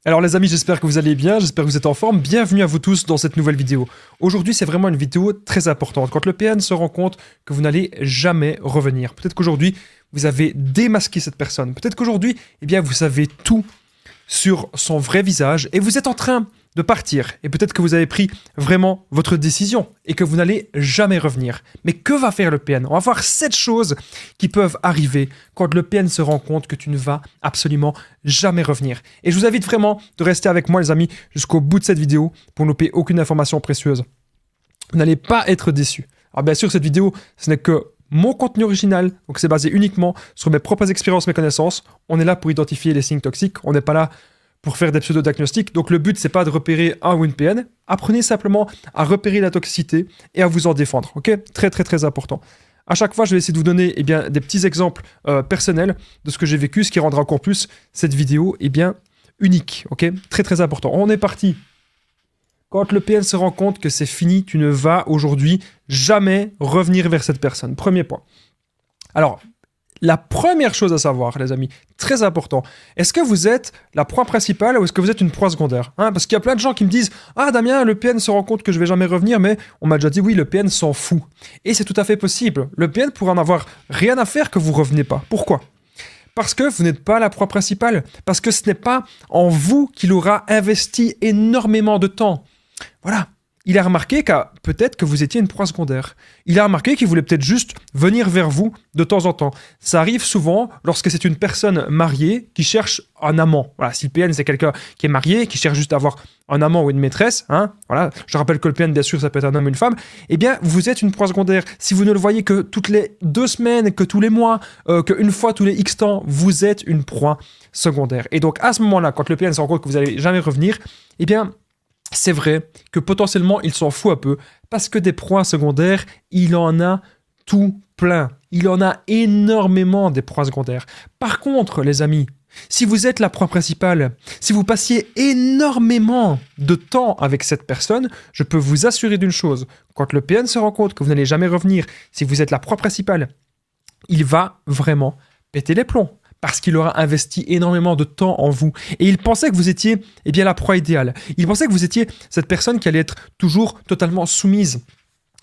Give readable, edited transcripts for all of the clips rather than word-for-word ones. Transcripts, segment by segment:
Alors les amis, j'espère que vous allez bien, j'espère que vous êtes en forme. Bienvenue à vous tous dans cette nouvelle vidéo. Aujourd'hui, c'est vraiment une vidéo très importante. Quand le PN se rend compte que vous n'allez jamais revenir. Peut-être qu'aujourd'hui, vous avez démasqué cette personne. Peut-être qu'aujourd'hui, eh bien, vous savez tout sur son vrai visage et vous êtes en train de partir. Et peut-être que vous avez pris vraiment votre décision et que vous n'allez jamais revenir. Mais que va faire le PN? On va voir 7 choses qui peuvent arriver quand le PN se rend compte que tu ne vas absolument jamais revenir. Et je vous invite vraiment de rester avec moi les amis jusqu'au bout de cette vidéo pour ne louper aucune information précieuse. Vous n'allez pas être déçus. Alors bien sûr, cette vidéo, ce n'est que mon contenu original, donc c'est basé uniquement sur mes propres expériences, mes connaissances. On est là pour identifier les signes toxiques, on n'est pas là pour faire des pseudo-diagnostics. Donc le but, c'est pas de repérer un ou une PN. Apprenez simplement à repérer la toxicité et à vous en défendre. Ok? Très très très important. À chaque fois, je vais essayer de vous donner des petits exemples personnels de ce que j'ai vécu, ce qui rendra encore plus cette vidéo unique. Ok? Très très important. On est parti. Quand le PN se rend compte que c'est fini, tu ne vas aujourd'hui jamais revenir vers cette personne. Premier point. Alors, la première chose à savoir, les amis, très important, est-ce que vous êtes la proie principale ou est-ce que vous êtes une proie secondaire? Parce qu'il y a plein de gens qui me disent « Ah Damien, le PN se rend compte que je vais jamais revenir, mais on m'a déjà dit oui, le PN s'en fout. » Et c'est tout à fait possible. Le PN pourrait en avoir rien à faire que vous revenez pas. Pourquoi? Parce que vous n'êtes pas la proie principale. Parce que ce n'est pas en vous qu'il aura investi énormément de temps. Voilà. Il a remarqué peut-être que vous étiez une proie secondaire. Il a remarqué qu'il voulait peut-être juste venir vers vous de temps en temps. Ça arrive souvent lorsque c'est une personne mariée qui cherche un amant. Voilà, si le PN c'est quelqu'un qui est marié, qui cherche juste à avoir un amant ou une maîtresse, voilà, je rappelle que le PN, bien sûr, ça peut être un homme ou une femme, eh bien, vous êtes une proie secondaire. Si vous ne le voyez que toutes les 2 semaines, que tous les mois, qu'une fois tous les X temps, vous êtes une proie secondaire. Et donc, à ce moment-là, quand le PN se rend compte que vous n'allez jamais revenir, eh bien, c'est vrai que potentiellement, il s'en fout un peu parce que des proies secondaires, il en a tout plein. Il en a énormément des proies secondaires. Par contre, les amis, si vous êtes la proie principale, si vous passiez énormément de temps avec cette personne, je peux vous assurer d'une chose. Quand le PN se rend compte que vous n'allez jamais revenir, si vous êtes la proie principale, il va vraiment péter les plombs. Parce qu'il aura investi énormément de temps en vous. Et il pensait que vous étiez la proie idéale. Il pensait que vous étiez cette personne qui allait être toujours totalement soumise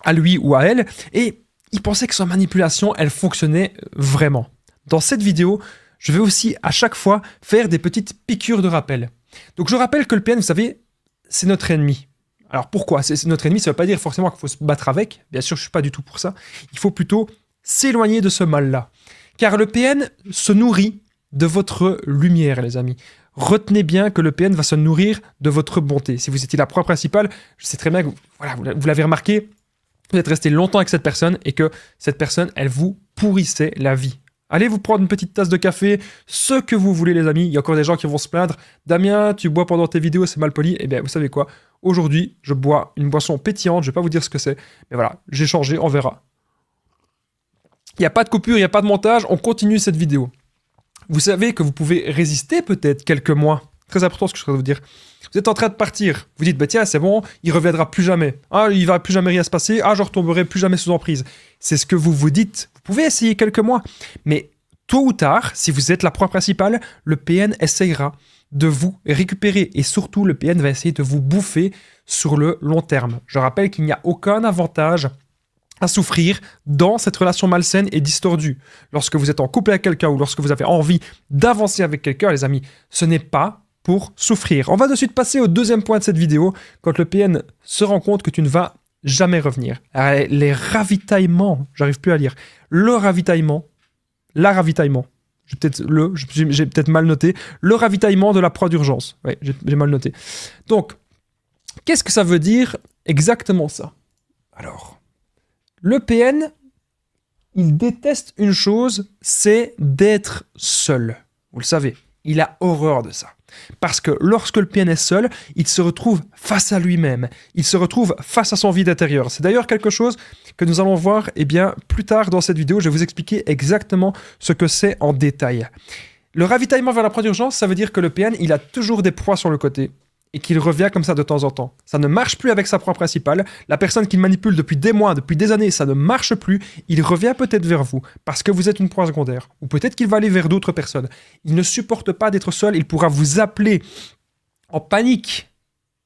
à lui ou à elle. Et il pensait que sa manipulation, elle fonctionnait vraiment. Dans cette vidéo, je vais aussi à chaque fois faire des petites piqûres de rappel. Donc je rappelle que le PN, vous savez, c'est notre ennemi. Alors pourquoi? C'est notre ennemi, ça ne veut pas dire forcément qu'il faut se battre avec. Bien sûr, je ne suis pas du tout pour ça. Il faut plutôt s'éloigner de ce mal-là. Car le PN se nourrit de votre lumière, les amis. Retenez bien que le PN va se nourrir de votre bonté. Si vous étiez la proie principale, je sais très bien que vous l'avez remarqué, vous êtes resté longtemps avec cette personne et que cette personne, elle vous pourrissait la vie. Allez vous prendre une petite tasse de café, ce que vous voulez, les amis. Il y a encore des gens qui vont se plaindre. Damien, tu bois pendant tes vidéos, c'est mal poli. Eh bien, vous savez quoi? Aujourd'hui, je bois une boisson pétillante. Je ne vais pas vous dire ce que c'est. Mais voilà, j'ai changé, on verra. Il n'y a pas de coupure, il n'y a pas de montage, on continue cette vidéo. Vous savez que vous pouvez résister peut-être quelques mois. Très important ce que je vais vous dire. Vous êtes en train de partir. Vous dites, bah tiens, c'est bon, il reviendra plus jamais. Ah, il va plus jamais rien se passer. Ah, je retomberai plus jamais sous emprise. C'est ce que vous vous dites. Vous pouvez essayer quelques mois. Mais tôt ou tard, si vous êtes la proie principale, le PN essayera de vous récupérer. Et surtout, le PN va essayer de vous bouffer sur le long terme. Je rappelle qu'il n'y a aucun avantage à souffrir dans cette relation malsaine et distordue. Lorsque vous êtes en couple avec quelqu'un ou lorsque vous avez envie d'avancer avec quelqu'un, les amis, ce n'est pas pour souffrir. On va de suite passer au deuxième point de cette vidéo, quand le PN se rend compte que tu ne vas jamais revenir. Les ravitaillements, j'arrive plus à lire, le ravitaillement, j'ai peut-être mal noté, le ravitaillement de la proie d'urgence. Oui, j'ai mal noté. Donc, qu'est-ce que ça veut dire exactement ça? Alors, le PN, il déteste une chose, c'est d'être seul. Vous le savez, il a horreur de ça. Parce que lorsque le PN est seul, il se retrouve face à lui-même. Il se retrouve face à son vide intérieur. C'est d'ailleurs quelque chose que nous allons voir plus tard dans cette vidéo. Je vais vous expliquer exactement ce que c'est en détail. Le ravitaillement vers la proie d'urgence, ça veut dire que le PN, il a toujours des proies sur le côté. Et qu'il revient comme ça de temps en temps. Ça ne marche plus avec sa proie principale. La personne qu'il manipule depuis des mois, depuis des années, ça ne marche plus. Il revient peut-être vers vous parce que vous êtes une proie secondaire. Ou peut-être qu'il va aller vers d'autres personnes. Il ne supporte pas d'être seul. Il pourra vous appeler en panique.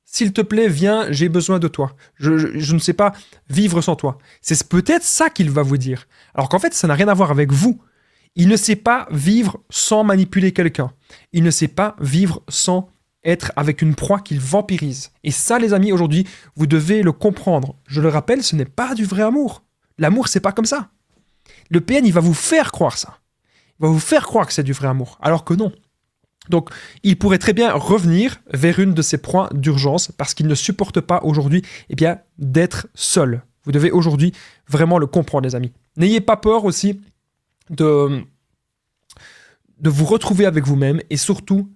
S'il te plaît, viens, j'ai besoin de toi. Je ne sais pas vivre sans toi. C'est peut-être ça qu'il va vous dire. Alors qu'en fait, ça n'a rien à voir avec vous. Il ne sait pas vivre sans manipuler quelqu'un. Il ne sait pas vivre sans être avec une proie qu'il vampirise. Et ça, les amis, aujourd'hui, vous devez le comprendre. Je le rappelle, ce n'est pas du vrai amour. L'amour, c'est pas comme ça. Le PN, il va vous faire croire ça. Il va vous faire croire que c'est du vrai amour, alors que non. Donc, il pourrait très bien revenir vers une de ses proies d'urgence parce qu'il ne supporte pas aujourd'hui d'être seul. Vous devez aujourd'hui vraiment le comprendre, les amis. N'ayez pas peur aussi de vous retrouver avec vous-même et surtout,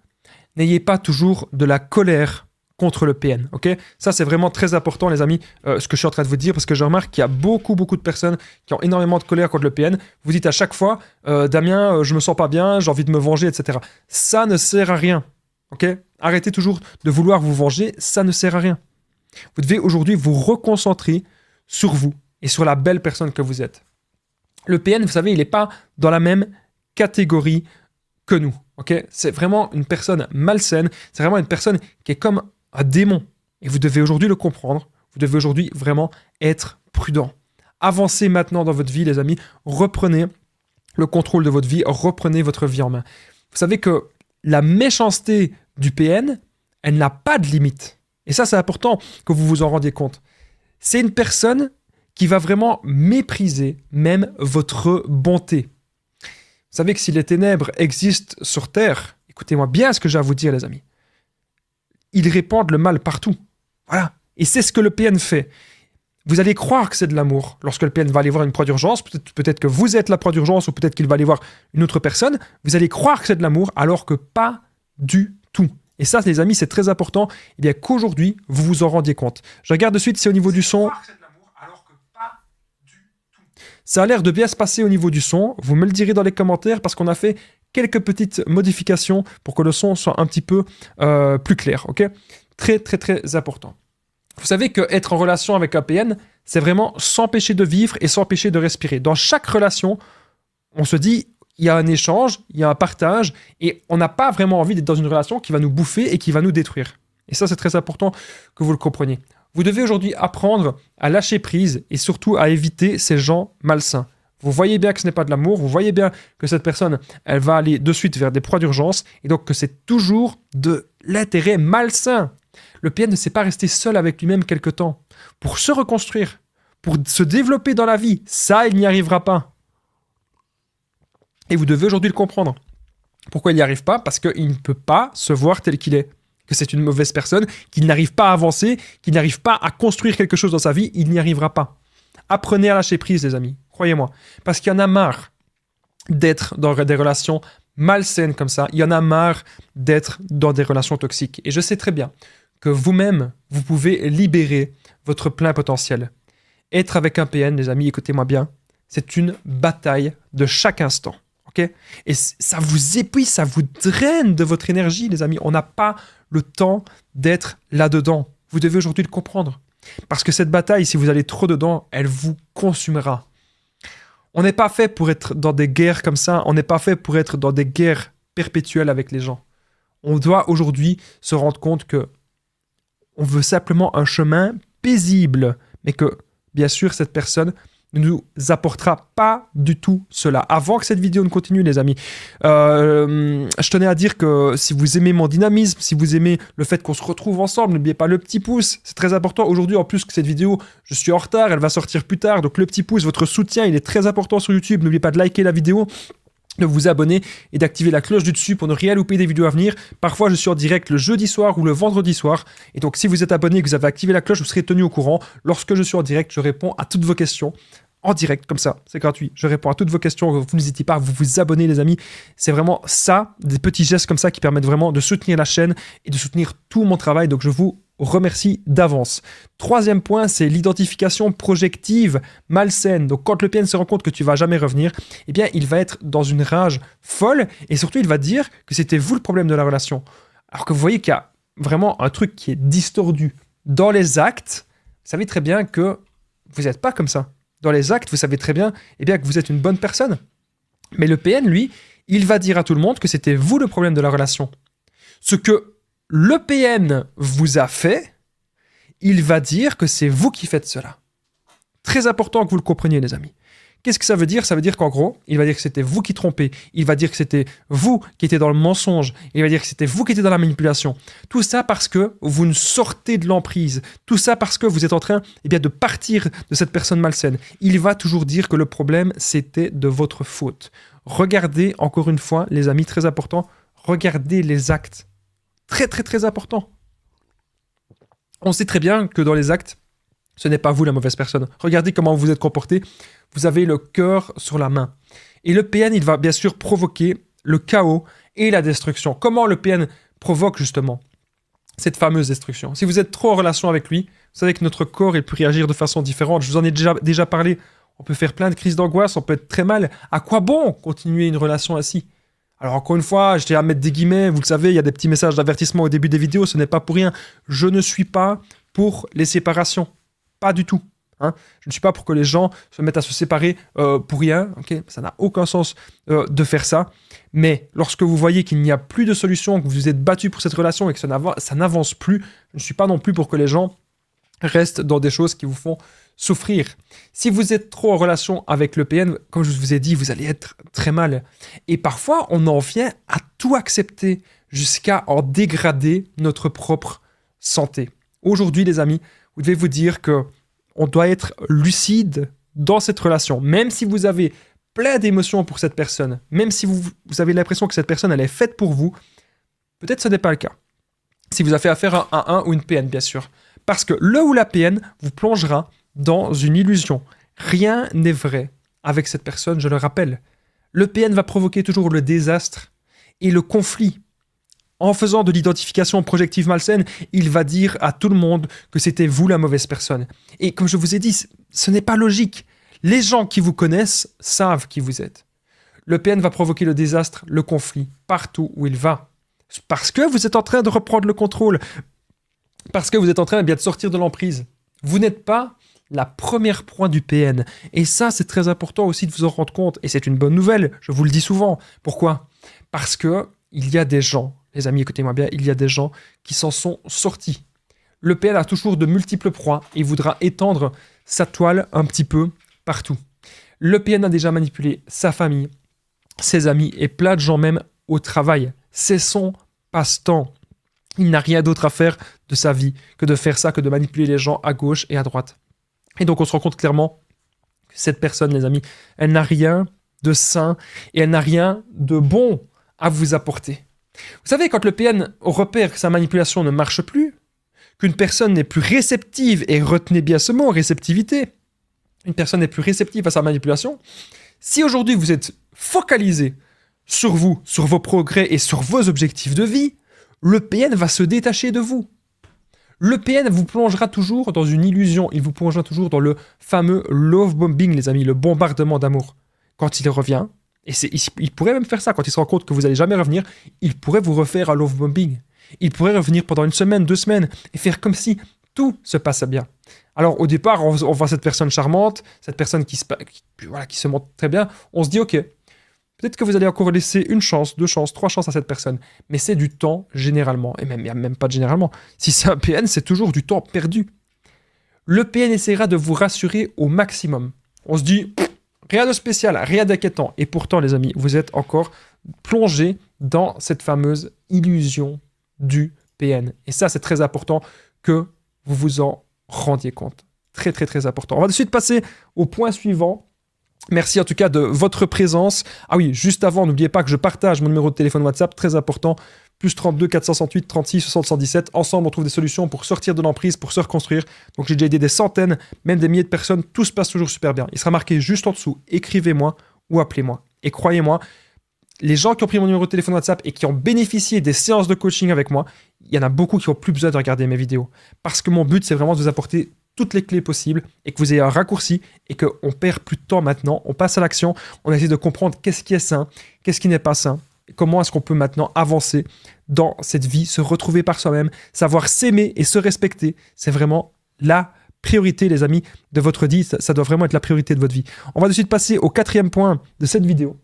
n'ayez pas toujours de la colère contre le PN, ok? Ça, c'est vraiment très important, les amis, ce que je suis en train de vous dire, parce que je remarque qu'il y a beaucoup de personnes qui ont énormément de colère contre le PN. Vous dites à chaque fois, Damien, je me sens pas bien, j'ai envie de me venger, etc. Ça ne sert à rien, ok? Arrêtez toujours de vouloir vous venger, ça ne sert à rien. Vous devez aujourd'hui vous reconcentrer sur vous et sur la belle personne que vous êtes. Le PN, vous savez, il n'est pas dans la même catégorie que nous, ok? C'est vraiment une personne malsaine, c'est vraiment une personne qui est comme un démon. Et vous devez aujourd'hui le comprendre. Vous devez aujourd'hui vraiment être prudent. Avancez maintenant dans votre vie, les amis. Reprenez le contrôle de votre vie. Reprenez votre vie en main. Vous savez que la méchanceté du PN, elle n'a pas de limite. Et ça, c'est important que vous vous en rendiez compte. C'est une personne qui va vraiment mépriser même votre bonté. Vous savez que si les ténèbres existent sur Terre, écoutez-moi bien ce que j'ai à vous dire, les amis. Ils répandent le mal partout. Voilà. Et c'est ce que le PN fait. Vous allez croire que c'est de l'amour lorsque le PN va aller voir une proie d'urgence. Peut-être que vous êtes la proie d'urgence ou peut-être qu'il va aller voir une autre personne. Vous allez croire que c'est de l'amour alors que pas du tout. Et ça, les amis, c'est très important. Eh bien, qu'aujourd'hui, vous vous en rendiez compte. Je regarde de suite, c'est au niveau du son. Ça a l'air de bien se passer au niveau du son. Vous me le direz dans les commentaires parce qu'on a fait quelques petites modifications pour que le son soit un petit peu plus clair. Ok? Très important. Vous savez qu'être en relation avec un PN, c'est vraiment s'empêcher de vivre et s'empêcher de respirer. Dans chaque relation, on se dit, il y a un échange, il y a un partage, et on n'a pas vraiment envie d'être dans une relation qui va nous bouffer et qui va nous détruire. Et ça, c'est très important que vous le compreniez. Vous devez aujourd'hui apprendre à lâcher prise et surtout à éviter ces gens malsains. Vous voyez bien que ce n'est pas de l'amour, vous voyez bien que cette personne, elle va aller de suite vers des proies d'urgence, et donc que c'est toujours de l'intérêt malsain. Le PN ne sait pas rester seul avec lui-même quelque temps. Pour se reconstruire, pour se développer dans la vie, ça, il n'y arrivera pas. Et vous devez aujourd'hui le comprendre. Pourquoi il n'y arrive pas? Parce qu'il ne peut pas se voir tel qu'il est. Que c'est une mauvaise personne, qu'il n'arrive pas à avancer, qu'il n'arrive pas à construire quelque chose dans sa vie, il n'y arrivera pas. Apprenez à lâcher prise, les amis. Croyez-moi. Parce qu'il y en a marre d'être dans des relations malsaines comme ça. Il y en a marre d'être dans des relations toxiques. Et je sais très bien que vous-même, vous pouvez libérer votre plein potentiel. Être avec un PN, les amis, écoutez-moi bien, c'est une bataille de chaque instant. Okay? Et ça vous épuise, ça vous draine de votre énergie, les amis. On n'a pas le temps d'être là-dedans. Vous devez aujourd'hui le comprendre. Parce que cette bataille, si vous allez trop dedans, elle vous consumera. On n'est pas fait pour être dans des guerres comme ça. On n'est pas fait pour être dans des guerres perpétuelles avec les gens. On doit aujourd'hui se rendre compte que on veut simplement un chemin paisible, mais que, bien sûr, cette personne ne nous apportera pas du tout cela. Avant que cette vidéo ne continue, les amis, je tenais à dire que si vous aimez mon dynamisme, si vous aimez le fait qu'on se retrouve ensemble, n'oubliez pas le petit pouce, c'est très important. Aujourd'hui, en plus que cette vidéo, je suis en retard, elle va sortir plus tard, donc le petit pouce, votre soutien, il est très important sur YouTube. N'oubliez pas de liker la vidéo, de vous abonner et d'activer la cloche du dessus pour ne rien louper des vidéos à venir. Parfois, je suis en direct le jeudi soir ou le vendredi soir. Et donc, si vous êtes abonné et que vous avez activé la cloche, vous serez tenu au courant. Lorsque je suis en direct, je réponds à toutes vos questions. En direct, comme ça, c'est gratuit. Je réponds à toutes vos questions. Vous n'hésitez pas à vous abonner, les amis. C'est vraiment ça, des petits gestes comme ça qui permettent vraiment de soutenir la chaîne et de soutenir tout mon travail. Donc, je vous remercie d'avance. Troisième point, c'est l'identification projective malsaine. Donc, quand le PN se rend compte que tu vas jamais revenir, eh bien, il va être dans une rage folle et surtout, il va dire que c'était vous le problème de la relation. Alors que vous voyez qu'il y a vraiment un truc qui est distordu. Dans les actes, vous savez très bien que vous n'êtes pas comme ça. Dans les actes, vous savez très bien, eh bien que vous êtes une bonne personne. Mais le PN, lui, il va dire à tout le monde que c'était vous le problème de la relation. Ce que le PN vous a fait, il va dire que c'est vous qui faites cela. Très important que vous le compreniez, les amis. Qu'est-ce que ça veut dire? Ça veut dire qu'en gros, il va dire que c'était vous qui trompez, il va dire que c'était vous qui étiez dans le mensonge, il va dire que c'était vous qui étiez dans la manipulation. Tout ça parce que vous ne sortez de l'emprise. Tout ça parce que vous êtes en train de partir de cette personne malsaine. Il va toujours dire que le problème, c'était de votre faute. Regardez, encore une fois, les amis, très important, regardez les actes. Très, très, très important. On sait très bien que dans les actes, ce n'est pas vous la mauvaise personne. Regardez comment vous êtes comporté. Vous avez le cœur sur la main. Et le PN, il va bien sûr provoquer le chaos et la destruction. Comment le PN provoque justement cette fameuse destruction? Si vous êtes trop en relation avec lui, vous savez que notre corps il peut réagir de façon différente. Je vous en ai déjà parlé. On peut faire plein de crises d'angoisse, on peut être très mal. À quoi bon continuer une relation ainsi? Alors encore une fois, je tiens à mettre des guillemets. Vous le savez, il y a des petits messages d'avertissement au début des vidéos. Ce n'est pas pour rien. Je ne suis pas pour les séparations. Pas du tout. Hein. Je ne suis pas pour que les gens se mettent à se séparer pour rien. Okay, ça n'a aucun sens de faire ça. Mais lorsque vous voyez qu'il n'y a plus de solution, que vous vous êtes battu pour cette relation et que ça n'avance plus, je ne suis pas non plus pour que les gens restent dans des choses qui vous font souffrir. Si vous êtes trop en relation avec le PN, comme je vous ai dit, vous allez être très mal. Et parfois, on en vient à tout accepter jusqu'à en dégrader notre propre santé. Aujourd'hui, les amis, vous devez vous dire que on doit être lucide dans cette relation. Même si vous avez plein d'émotions pour cette personne, même si vous avez l'impression que cette personne elle est faite pour vous, peut-être ce n'est pas le cas. Si vous avez affaire à un ou une PN, bien sûr. Parce que le ou la PN vous plongera dans une illusion. Rien n'est vrai avec cette personne, je le rappelle. Le PN va provoquer toujours le désastre et le conflit. En faisant de l'identification projective malsaine, il va dire à tout le monde que c'était vous la mauvaise personne. Et comme je vous ai dit, ce n'est pas logique. Les gens qui vous connaissent savent qui vous êtes. Le PN va provoquer le désastre, le conflit, partout où il va. Parce que vous êtes en train de reprendre le contrôle. Parce que vous êtes en train de sortir de l'emprise. Vous n'êtes pas la première proie du PN. Et ça, c'est très important aussi de vous en rendre compte. Et c'est une bonne nouvelle, je vous le dis souvent. Pourquoi? Parce que il y a des gens, les amis, écoutez-moi bien, il y a des gens qui s'en sont sortis. Le PN a toujours de multiples proies et voudra étendre sa toile un petit peu partout. Le PN a déjà manipulé sa famille, ses amis et plein de gens même au travail. C'est son passe-temps. Il n'a rien d'autre à faire de sa vie que de faire ça, que de manipuler les gens à gauche et à droite. Et donc on se rend compte clairement que cette personne, les amis, elle n'a rien de sain et elle n'a rien de bon à vous apporter. Vous savez, quand le PN repère que sa manipulation ne marche plus, qu'une personne n'est plus réceptive, et retenez bien ce mot, réceptivité, une personne n'est plus réceptive à sa manipulation, si aujourd'hui vous êtes focalisé sur vous, sur vos progrès et sur vos objectifs de vie, le PN va se détacher de vous. Le PN vous plongera toujours dans une illusion, il vous plongera toujours dans le fameux love bombing, les amis, le bombardement d'amour. Quand il revient, et il pourrait même faire ça, quand il se rend compte que vous n'allez jamais revenir, il pourrait vous refaire un love bombing. Il pourrait revenir pendant 1 semaine, 2 semaines, et faire comme si tout se passait bien. Alors au départ, on voit cette personne charmante, cette personne qui se montre très bien, on se dit ok, peut-être que vous allez encore laisser 1 chance, 2 chances, 3 chances à cette personne, mais c'est du temps généralement, et même pas généralement. Si c'est un PN, c'est toujours du temps perdu. Le PN essaiera de vous rassurer au maximum. On se dit, rien de spécial, rien d'inquiétant. Et pourtant, les amis, vous êtes encore plongés dans cette fameuse illusion du PN. Et ça, c'est très important que vous vous en rendiez compte. Très, très, très important. On va de suite passer au point suivant. Merci en tout cas de votre présence. Ah oui, juste avant, n'oubliez pas que je partage mon numéro de téléphone WhatsApp, très important, +32 468 36 60 117. Ensemble, on trouve des solutions pour sortir de l'emprise, pour se reconstruire. Donc j'ai déjà aidé des centaines, même des milliers de personnes. Tout se passe toujours super bien. Il sera marqué juste en dessous, écrivez-moi ou appelez-moi. Et croyez-moi, les gens qui ont pris mon numéro de téléphone WhatsApp et qui ont bénéficié des séances de coaching avec moi, il y en a beaucoup qui n'ont plus besoin de regarder mes vidéos. Parce que mon but, c'est vraiment de vous apporter toutes les clés possibles et que vous ayez un raccourci et qu'on perd plus de temps maintenant. On passe à l'action, on essaie de comprendre qu'est-ce qui est sain, qu'est-ce qui n'est pas sain, comment est-ce qu'on peut maintenant avancer dans cette vie, se retrouver par soi-même, savoir s'aimer et se respecter. C'est vraiment la priorité, les amis, de votre vie. Ça doit vraiment être la priorité de votre vie. On va de suite passer au 4e point de cette vidéo.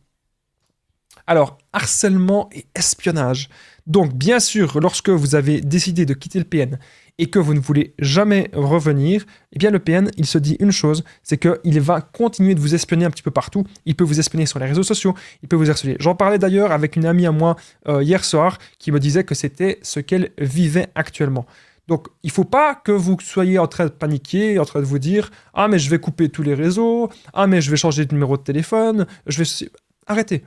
Alors, harcèlement et espionnage. Donc, bien sûr, lorsque vous avez décidé de quitter le PN et que vous ne voulez jamais revenir, eh bien le PN, il se dit une chose, c'est qu'il va continuer de vous espionner un petit peu partout. Il peut vous espionner sur les réseaux sociaux, il peut vous harceler. J'en parlais d'ailleurs avec une amie à moi hier soir qui me disait que c'était ce qu'elle vivait actuellement. Donc, il ne faut pas que vous soyez en train de paniquer, en train de vous dire « Ah, mais je vais couper tous les réseaux. Ah, mais je vais changer de numéro de téléphone. Je vais... » Arrêtez.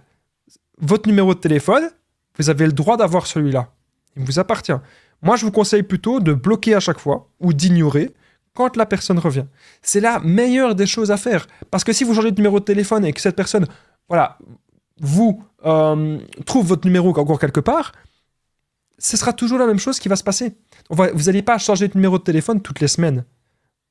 Votre numéro de téléphone, vous avez le droit d'avoir celui-là. Il vous appartient. Moi, je vous conseille plutôt de bloquer à chaque fois ou d'ignorer quand la personne revient. C'est la meilleure des choses à faire. Parce que si vous changez de numéro de téléphone et que cette personne, voilà, vous trouve votre numéro encore quelque part, ce sera toujours la même chose qui va se passer. Vous n'allez pas changer de numéro de téléphone toutes les semaines.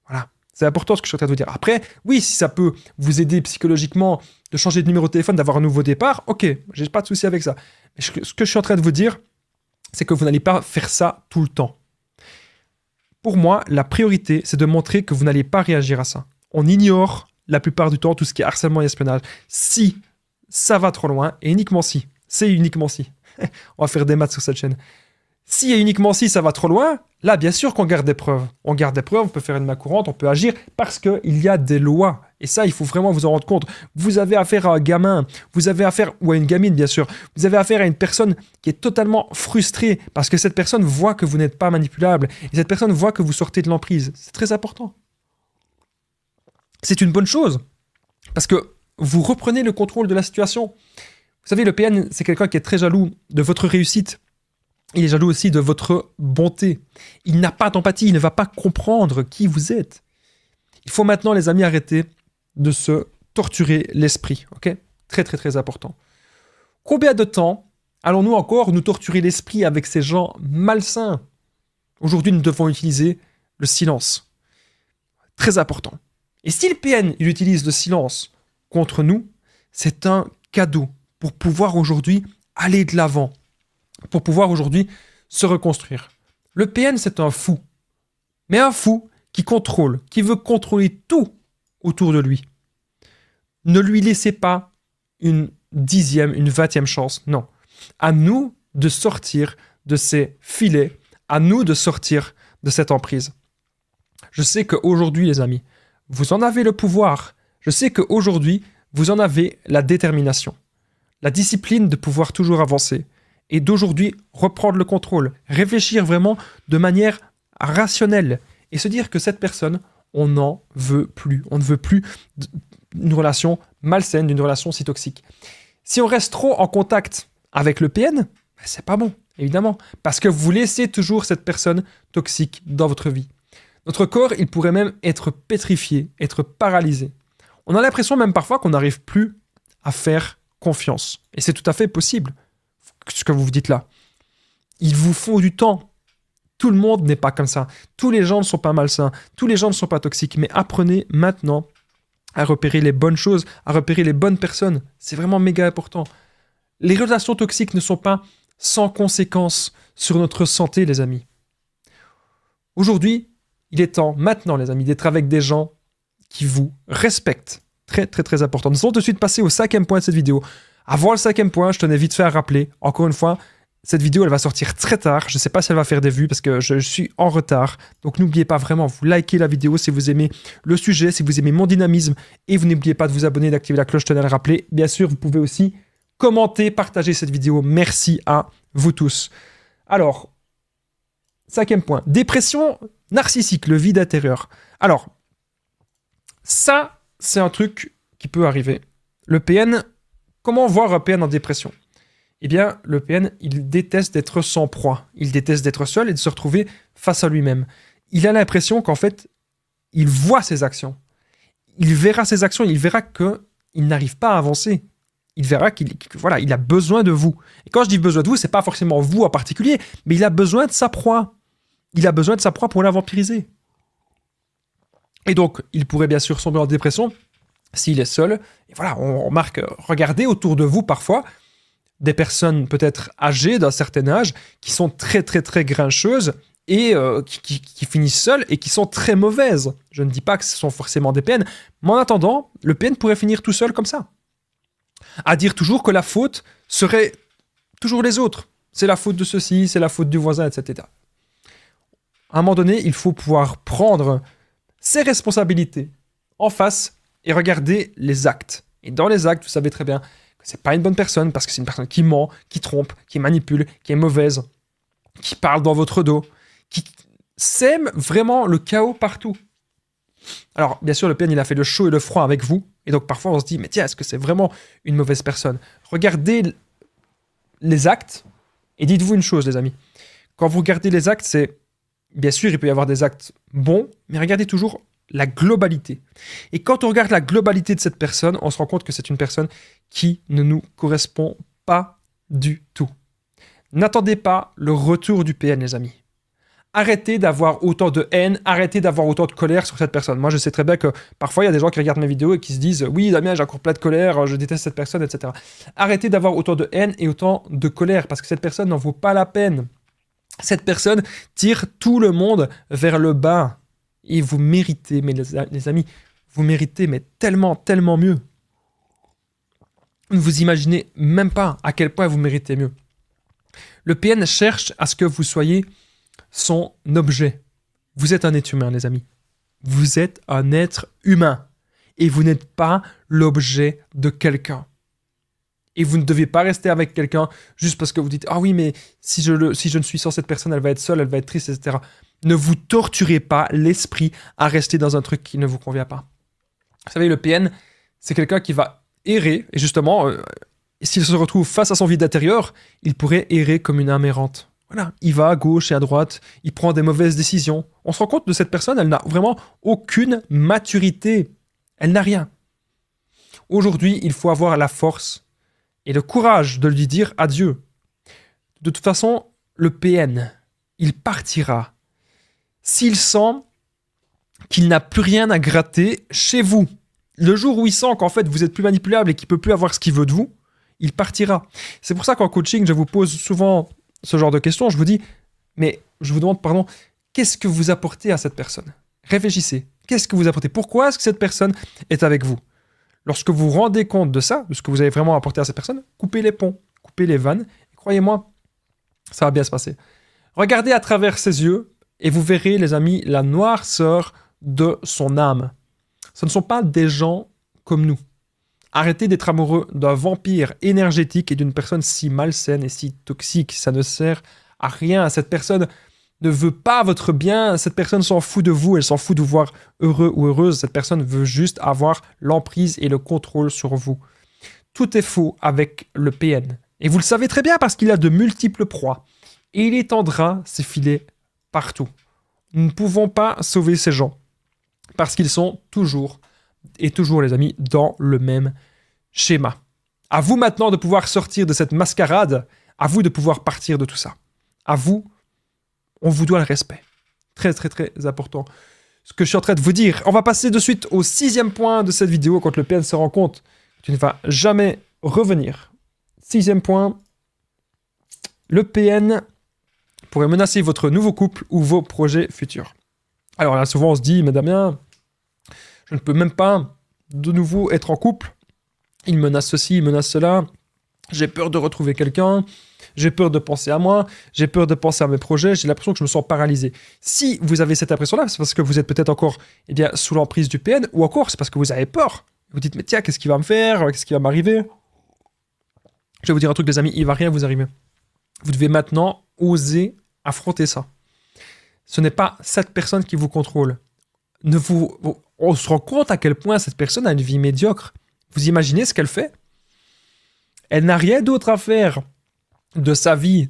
Voilà. C'est important ce que je suis en train de vous dire. Après, oui, si ça peut vous aider psychologiquement de changer de numéro de téléphone, d'avoir un nouveau départ, ok, j'ai pas de souci avec ça. Mais ce que je suis en train de vous dire, c'est que vous n'allez pas faire ça tout le temps. Pour moi, la priorité, c'est de montrer que vous n'allez pas réagir à ça. On ignore la plupart du temps tout ce qui est harcèlement et espionnage. Si ça va trop loin, et uniquement si, c'est uniquement si, on va faire des maths sur cette chaîne. Si et uniquement si ça va trop loin, là, bien sûr qu'on garde des preuves. On garde des preuves, on peut faire une main courante, on peut agir parce qu'il y a des lois. Et ça, il faut vraiment vous en rendre compte. Vous avez affaire à un gamin, vous avez affaire, ou à une gamine, bien sûr. Vous avez affaire à une personne qui est totalement frustrée parce que cette personne voit que vous n'êtes pas manipulable. Et cette personne voit que vous sortez de l'emprise. C'est très important. C'est une bonne chose parce que vous reprenez le contrôle de la situation. Vous savez, le PN, c'est quelqu'un qui est très jaloux de votre réussite. Il est jaloux aussi de votre bonté. Il n'a pas d'empathie, il ne va pas comprendre qui vous êtes. Il faut maintenant, les amis, arrêter de se torturer l'esprit. Ok ? Très, très, très important. Combien de temps allons-nous encore nous torturer l'esprit avec ces gens malsains ? Aujourd'hui, nous devons utiliser le silence. Très important. Et si le PN il utilise le silence contre nous, c'est un cadeau pour pouvoir aujourd'hui aller de l'avant. Pour pouvoir aujourd'hui se reconstruire. Le PN, c'est un fou. Mais un fou qui contrôle, qui veut contrôler tout autour de lui. Ne lui laissez pas une 10e, une 20e chance. Non. À nous de sortir de ces filets. À nous de sortir de cette emprise. Je sais qu'aujourd'hui, les amis, vous en avez le pouvoir. Je sais qu'aujourd'hui, vous en avez la détermination. La discipline de pouvoir toujours avancer. Et d'aujourd'hui reprendre le contrôle, réfléchir vraiment de manière rationnelle et se dire que cette personne, on n'en veut plus. On ne veut plus d'une relation malsaine, d'une relation si toxique. Si on reste trop en contact avec le PN, c'est pas bon, évidemment, parce que vous laissez toujours cette personne toxique dans votre vie. Notre corps, il pourrait même être pétrifié, être paralysé. On a l'impression même parfois qu'on n'arrive plus à faire confiance. Et c'est tout à fait possible. Ce que vous vous dites là. Il vous faut du temps. Tout le monde n'est pas comme ça. Tous les gens ne sont pas malsains. Tous les gens ne sont pas toxiques. Mais apprenez maintenant à repérer les bonnes choses, à repérer les bonnes personnes. C'est vraiment méga important. Les relations toxiques ne sont pas sans conséquences sur notre santé, les amis. Aujourd'hui, il est temps, maintenant, les amis, d'être avec des gens qui vous respectent. Très, très, très important. Nous allons tout de suite passer au 5e point de cette vidéo. Avant le 5e point, je tenais vite fait à rappeler, encore une fois, cette vidéo, elle va sortir très tard. Je ne sais pas si elle va faire des vues parce que je suis en retard. Donc n'oubliez pas vraiment, vous likez la vidéo si vous aimez le sujet, si vous aimez mon dynamisme. Et vous n'oubliez pas de vous abonner, d'activer la cloche, je tenais à le rappeler. Bien sûr, vous pouvez aussi commenter, partager cette vidéo. Merci à vous tous. Alors, 5e point, dépression narcissique, le vide intérieur. Alors, ça, c'est un truc qui peut arriver. Le PN... Comment voir un PN en dépression ? Eh bien, le PN, il déteste d'être sans proie. Il déteste d'être seul et de se retrouver face à lui-même. Il a l'impression qu'en fait, il voit ses actions. Il verra ses actions, il verra qu'il n'arrive pas à avancer. Il verra voilà, il a besoin de vous. Et quand je dis besoin de vous, c'est pas forcément vous en particulier, mais il a besoin de sa proie. Il a besoin de sa proie pour la vampiriser. Et donc, il pourrait bien sûr sombrer en dépression s'il est seul. Et voilà, on remarque, regardez autour de vous parfois des personnes peut-être âgées d'un certain âge qui sont très très très grincheuses et qui finissent seules et qui sont très mauvaises. Je ne dis pas que ce sont forcément des PN, mais en attendant, le PN pourrait finir tout seul comme ça. À dire toujours que la faute serait toujours les autres. C'est la faute de ceci, c'est la faute du voisin, etc. À un moment donné, il faut pouvoir prendre ses responsabilités en face et regarder les actes. Et dans les actes, vous savez très bien que c'est pas une bonne personne parce que c'est une personne qui ment, qui trompe, qui manipule, qui est mauvaise, qui parle dans votre dos, qui sème vraiment le chaos partout. Alors, bien sûr, le PN, il a fait le chaud et le froid avec vous. Et donc, parfois, on se dit, mais tiens, est-ce que c'est vraiment une mauvaise personne? Regardez les actes et dites-vous une chose, les amis. Quand vous regardez les actes, c'est... Bien sûr, il peut y avoir des actes bons, mais regardez toujours la globalité. Et quand on regarde la globalité de cette personne, on se rend compte que c'est une personne qui ne nous correspond pas du tout. N'attendez pas le retour du PN, les amis. Arrêtez d'avoir autant de haine, arrêtez d'avoir autant de colère sur cette personne. Moi, je sais très bien que parfois, il y a des gens qui regardent mes vidéos et qui se disent « Oui, Damien, j'ai encore plein de colère, je déteste cette personne, etc. » Arrêtez d'avoir autant de haine et autant de colère, parce que cette personne n'en vaut pas la peine. Cette personne tire tout le monde vers le bas. Et vous méritez, mais les amis, vous méritez, mais tellement, tellement mieux. Vous imaginez même pas à quel point vous méritez mieux. Le PN cherche à ce que vous soyez son objet. Vous êtes un être humain, les amis. Vous êtes un être humain. Et vous n'êtes pas l'objet de quelqu'un. Et vous ne devez pas rester avec quelqu'un juste parce que vous dites « Ah oui, mais si je ne suis sans cette personne, elle va être seule, elle va être triste, etc. » Ne vous torturez pas l'esprit à rester dans un truc qui ne vous convient pas. Vous savez, le PN, c'est quelqu'un qui va errer. Et justement, s'il se retrouve face à son vide intérieur, il pourrait errer comme une âme errante. Voilà, il va à gauche et à droite, il prend des mauvaises décisions. On se rend compte de cette personne, elle n'a vraiment aucune maturité. Elle n'a rien. Aujourd'hui, il faut avoir la force et le courage de lui dire adieu. De toute façon, le PN, il partira s'il sent qu'il n'a plus rien à gratter chez vous. Le jour où il sent qu'en fait vous êtes plus manipulable et qu'il ne peut plus avoir ce qu'il veut de vous, il partira. C'est pour ça qu'en coaching, je vous pose souvent ce genre de questions. Je vous dis, mais je vous demande, pardon, qu'est-ce que vous apportez à cette personne? Réfléchissez. Qu'est-ce que vous apportez? Pourquoi est-ce que cette personne est avec vous? Lorsque vous vous rendez compte de ça, de ce que vous avez vraiment apporté à cette personne, coupez les ponts, coupez les vannes. Et croyez-moi, ça va bien se passer. Regardez à travers ses yeux et vous verrez, les amis, la noirceur de son âme. Ce ne sont pas des gens comme nous. Arrêtez d'être amoureux d'un vampire énergétique et d'une personne si malsaine et si toxique. Ça ne sert à rien. Cette personne ne veut pas votre bien. Cette personne s'en fout de vous. Elle s'en fout de vous voir heureux ou heureuse. Cette personne veut juste avoir l'emprise et le contrôle sur vous. Tout est faux avec le PN. Et vous le savez très bien parce qu'il a de multiples proies. Et il étendra ses filets partout. Nous ne pouvons pas sauver ces gens parce qu'ils sont toujours, les amis, dans le même schéma. À vous maintenant de pouvoir sortir de cette mascarade, à vous de pouvoir partir de tout ça. À vous, on vous doit le respect. Très, très, très important. Ce que je suis en train de vous dire. On va passer de suite au 6e point de cette vidéo quand le PN se rend compte que tu ne vas jamais revenir. 6e point, le PN pourrait menacer votre nouveau couple ou vos projets futurs. Alors là, souvent on se dit, mais Damien, je ne peux même pas de nouveau être en couple. Il menace ceci, il menace cela. J'ai peur de retrouver quelqu'un. J'ai peur de penser à moi. J'ai peur de penser à mes projets. J'ai l'impression que je me sens paralysé. Si vous avez cette impression-là, c'est parce que vous êtes peut-être encore sous l'emprise du PN, ou encore c'est parce que vous avez peur. Vous dites, mais tiens, qu'est-ce qui va me faire? Qu'est-ce qui va m'arriver? Je vais vous dire un truc, les amis, il ne va rien vous arriver. Vous devez maintenant oser affronter ça. Ce n'est pas cette personne qui vous contrôle. On se rend compte à quel point cette personne a une vie médiocre. Vous imaginez ce qu'elle fait? Elle n'a rien d'autre à faire de sa vie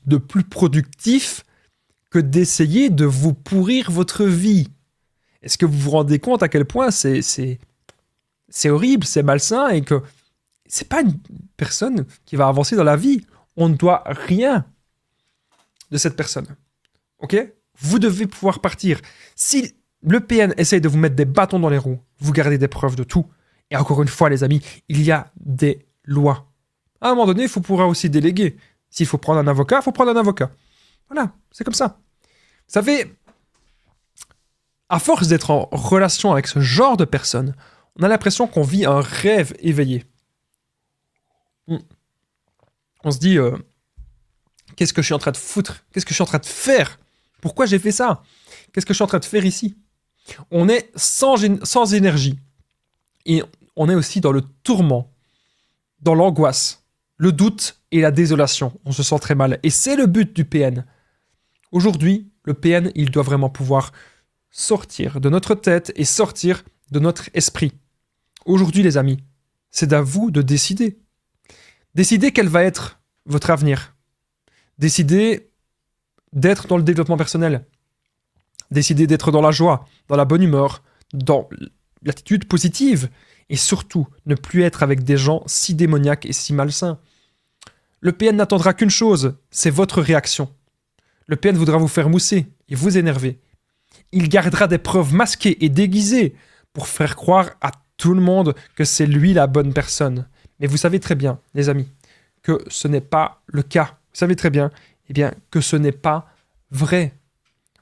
de plus productif que d'essayer de vous pourrir votre vie. Est-ce que vous vous rendez compte à quel point c'est horrible, c'est malsain et que c'est pas une personne qui va avancer dans la vie. On ne doit rien de cette personne. Ok? Vous devez pouvoir partir. Si le PN essaye de vous mettre des bâtons dans les roues, vous gardez des preuves de tout. Et encore une fois, les amis, il y a des lois. À un moment donné, il faut pouvoir aussi déléguer. S'il faut prendre un avocat, il faut prendre un avocat. Voilà, c'est comme ça. Vous savez, à force d'être en relation avec ce genre de personnes, on a l'impression qu'on vit un rêve éveillé. On se dit, Qu'est-ce que je suis en train de foutre? Qu'est-ce que je suis en train de faire? Pourquoi j'ai fait ça? Qu'est-ce que je suis en train de faire ici? On est sans énergie. Et on est aussi dans le tourment, dans l'angoisse, le doute et la désolation. On se sent très mal. Et c'est le but du PN. Aujourd'hui, le PN, il doit vraiment pouvoir sortir de notre tête et sortir de notre esprit. Aujourd'hui, les amis, c'est à vous de décider. Décidez quel va être votre avenir. Décidez d'être dans le développement personnel. Décidez d'être dans la joie, dans la bonne humeur, dans l'attitude positive. Et surtout, ne plus être avec des gens si démoniaques et si malsains. Le PN n'attendra qu'une chose, c'est votre réaction. Le PN voudra vous faire mousser et vous énerver. Il gardera des preuves masquées et déguisées pour faire croire à tout le monde que c'est lui la bonne personne. Mais vous savez très bien, les amis, que ce n'est pas le cas. Vous savez très bien, que ce n'est pas vrai.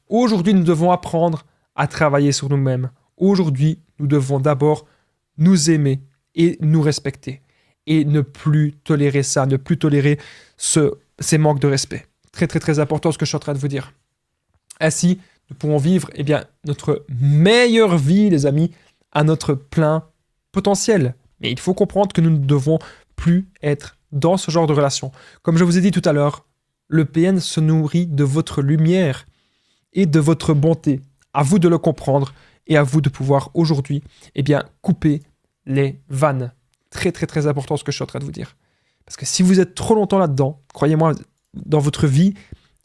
Aujourd'hui, nous devons apprendre à travailler sur nous-mêmes. Aujourd'hui, nous devons d'abord nous aimer et nous respecter. Et ne plus tolérer ça, ne plus tolérer ces manques de respect. Très, très, très important ce que je suis en train de vous dire. Ainsi, nous pourrons vivre notre meilleure vie, les amis, à notre plein potentiel. Mais il faut comprendre que nous ne devons plus être dans ce genre de relation. Comme je vous ai dit tout à l'heure, le PN se nourrit de votre lumière et de votre bonté. À vous de le comprendre et à vous de pouvoir aujourd'hui couper les vannes. Très, très, très important ce que je suis en train de vous dire. Parce que si vous êtes trop longtemps là-dedans, croyez-moi, dans votre vie,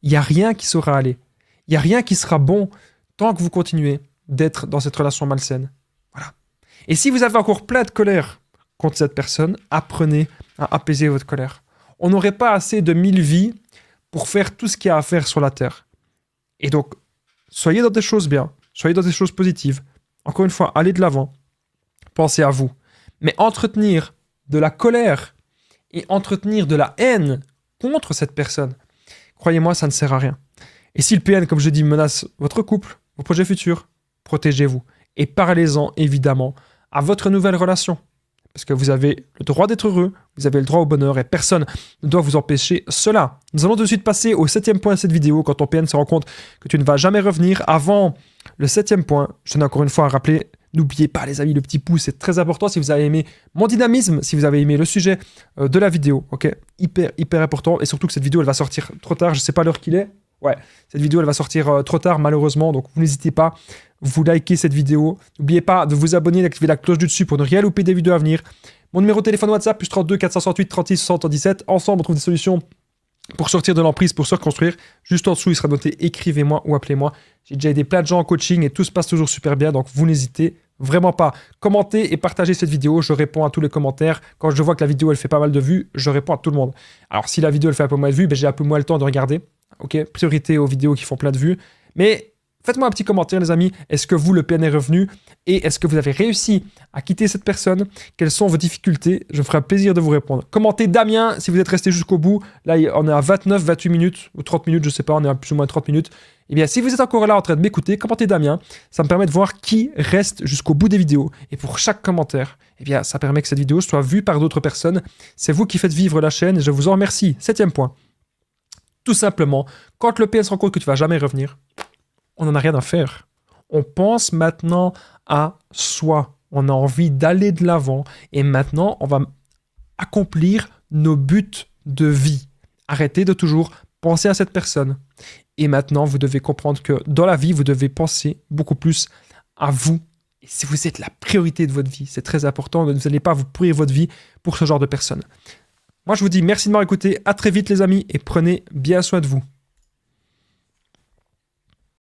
il n'y a rien qui saura aller. Il n'y a rien qui sera bon tant que vous continuez d'être dans cette relation malsaine. Voilà. Et si vous avez encore plein de colère contre cette personne, apprenez à apaiser votre colère. On n'aurait pas assez de 1000 vies pour faire tout ce qu'il y a à faire sur la terre. Et donc, soyez dans des choses bien, soyez dans des choses positives. Encore une fois, allez de l'avant. Pensez à vous. Mais entretenir de la colère et entretenir de la haine contre cette personne, croyez-moi, ça ne sert à rien. Et si le PN, comme je dis, menace votre couple, vos projets futurs, protégez-vous. Et parlez-en, évidemment, à votre nouvelle relation. Parce que vous avez le droit d'être heureux, vous avez le droit au bonheur et personne ne doit vous empêcher cela. Nous allons tout de suite passer au 7e point de cette vidéo, quand ton PN se rend compte que tu ne vas jamais revenir. Avant le 7e point, je tenais encore une fois à rappeler, n'oubliez pas les amis, le petit pouce, c'est très important si vous avez aimé mon dynamisme, si vous avez aimé le sujet de la vidéo, ok? Hyper, hyper important, et surtout que cette vidéo, elle va sortir trop tard, je ne sais pas l'heure qu'il est. Ouais, cette vidéo, elle va sortir trop tard, malheureusement, donc vous n'hésitez pas, vous likez cette vidéo. N'oubliez pas de vous abonner, d'activer la cloche du dessus pour ne rien louper des vidéos à venir. Mon numéro de téléphone WhatsApp, plus 32 468 36 77. Ensemble, on trouve des solutions pour sortir de l'emprise, pour se reconstruire. Juste en dessous, il sera noté « Écrivez-moi » ou « Appelez-moi ». J'ai déjà aidé plein de gens en coaching et tout se passe toujours super bien, donc vous n'hésitez vraiment pas. Commentez et partagez cette vidéo, je réponds à tous les commentaires. Quand je vois que la vidéo, elle fait pas mal de vues, je réponds à tout le monde. Alors, si la vidéo, elle fait un peu moins de vues, j'ai un peu moins le temps de regarder. Ok, priorité aux vidéos qui font plein de vues. Mais faites-moi un petit commentaire, les amis. Est-ce que vous, le PN est revenu? Et est-ce que vous avez réussi à quitter cette personne? Quelles sont vos difficultés? Je me ferai un plaisir de vous répondre. Commentez Damien si vous êtes resté jusqu'au bout. Là, on est à 29, 28 minutes ou 30 minutes, je sais pas, on est à plus ou moins 30 minutes. Eh bien, si vous êtes encore là en train de m'écouter, commentez Damien. Ça me permet de voir qui reste jusqu'au bout des vidéos. Et pour chaque commentaire, eh bien, ça permet que cette vidéo soit vue par d'autres personnes. C'est vous qui faites vivre la chaîne et je vous en remercie. 7e point. Tout simplement, quand le PN se rend compte que tu vas jamais revenir, on n'en a rien à faire. On pense maintenant à soi. On a envie d'aller de l'avant. Et maintenant, on va accomplir nos buts de vie. Arrêtez de toujours penser à cette personne. Et maintenant, vous devez comprendre que dans la vie, vous devez penser beaucoup plus à vous. Et si vous êtes la priorité de votre vie, c'est très important. Vous n'allez pas vous pourrir votre vie pour ce genre de personnes. Moi, je vous dis merci de m'avoir écouté. À très vite, les amis, et prenez bien soin de vous.